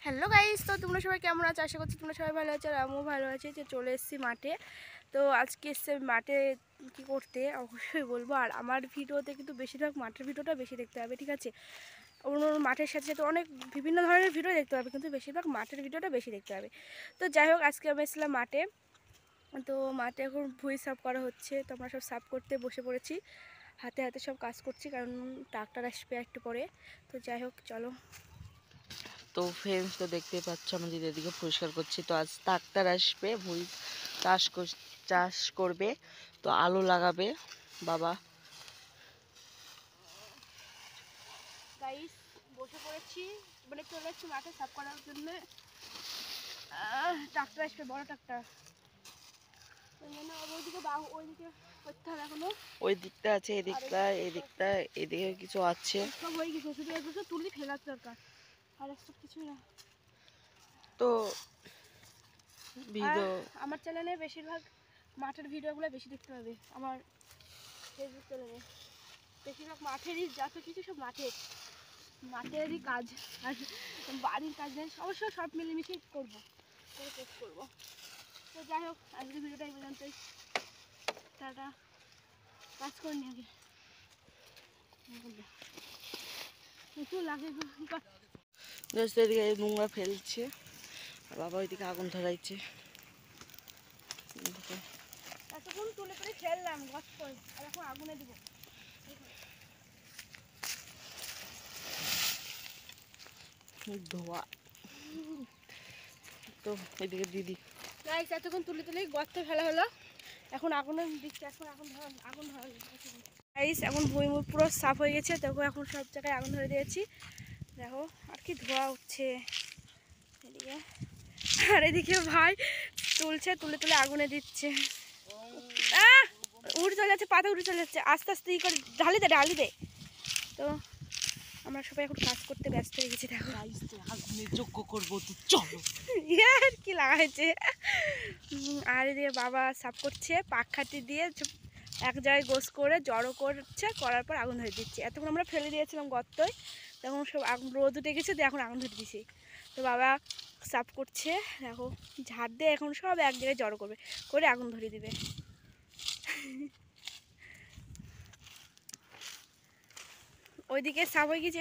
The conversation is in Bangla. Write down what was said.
হ্যালো গাইস, তো তোমরা সবাই কেমন আছো? আশা করছি তোমরা সবাই ভালো আছো আর আমিও ভালো আছি। যে চলে এসেছি মাঠে। তো আজকে এসছে মাঠে কি করতে অবশ্যই বলবো। আর আমার ভিডিওতে কিন্তু বেশিরভাগ মাঠের ভিডিওটা বেশি দেখতে হবে, ঠিক আছে? অন্য মাঠের সাথে সাথে অনেক বিভিন্ন ধরনের ভিডিও দেখতে হবে, কিন্তু বেশিরভাগ মাঠের ভিডিওটা বেশি দেখতে হবে। তো যাই হোক, আজকে আমি এসেছিলাম মাঠে। তো মাঠে এখন ভুঁই সাফ করা হচ্ছে, তো আমরা সব সাফ করতে বসে পড়েছি। হাতে হাতে সব কাজ করছি, কারণ ট্রাক্টর আসবে একটু পরে। তো যাই হোক, চলো। তো ফ্রেন্ডস, তো দেখতেই পাচ্ছ আমাদের এদিকে পরিষ্কার করছি। তো আজ ট্রাক্টর আসবে, ভুঁই চাষ করবে, তো আলু লাগাবে বাবা। গাইস, বসে পড়েছি, মানে চলে এসেছি মাঠে সাফ করার জন্য। ট্রাক্টর আসবে, বড় ট্রাক্টর। ওইদিকে ওইদিকে করতে হবে এখনো। ওই দিকটা আছে, এদিকটা এদিকে কিছু আছে। সব হয়ে গেছে, শুধু এগুলো তুলি ফেলার দরকার, আর সব কিছুই না। তো আর ভিডিও আমার চ্যানেলে বেশিরভাগ মাঠের ভিডিওগুলো বেশি দেখতে হবে। আমার ফেসবুক চ্যানেলে বেশিরভাগ মাঠেরই, যত কিছু সব মাঠেরই কাজ। আর বাড়ির কাজ নেই, অবশ্য সব মিলেমিশে করবো, করে পোস্ট করবো। তো যাই হোক, আজকের ভিডিওটা এই পর্যন্তই। টাটা। কাজ করে নি আগে একটু লাগে। এদিকে নোংরা ফেলছে, আর বাবা ওইদিকে আগুন ধরাইছে। এতক্ষণ তুলে তুলে ফেললাম গছ করে, আর এখন আগুনে দিব। ধোয়া। তো ওইদিকে দিদি গাইস, এতক্ষণ তুলে তুলে গর্তে ফেলা হলো, এখন আগুনে দিচ্ছে। এখন আগুন ধরা গাইস, এখন ভুঁই পুরো সাফ হয়ে গেছে। দেখো, এখন সব জায়গায় আগুন ধরে দিয়েছি। দেখো, আর কি ধোয়া উঠছে এদিকে। আর এদিকে ভাই তুলে তুলে আগুনে দিচ্ছে। উড়ে চলে যাচ্ছে, পাতা উড়ে চলে যাচ্ছে। আস্তে আস্তে ই করে ঢালি দে। তো আমরা সবাই এখন কাজ করতে ব্যস্ত হয়ে গেছি। দেখো, আগুনে যোগ্য করবো, তো চলো। আর কি লাগাইছে। আর এদিকে বাবা সাফ করছে, পাখাটি দিয়ে এক জায়গায় গোছ করে জড়ো করছে, করার পর আগুন ধরে দিচ্ছে। এতক্ষণ আমরা ফেলে দিয়েছিলাম গর্তয়, তখন সব আগুন রোদ উঠে গেছে, দিয়ে এখন আগুন ধরে দিছি। তো বাবা সাফ করছে, দেখো ঝাড় দিয়ে এখন সব এক জায়গায় জড়ো করবে, করে আগুন ধরে দিবে। ওইদিকে সাফ হয়ে গেছে।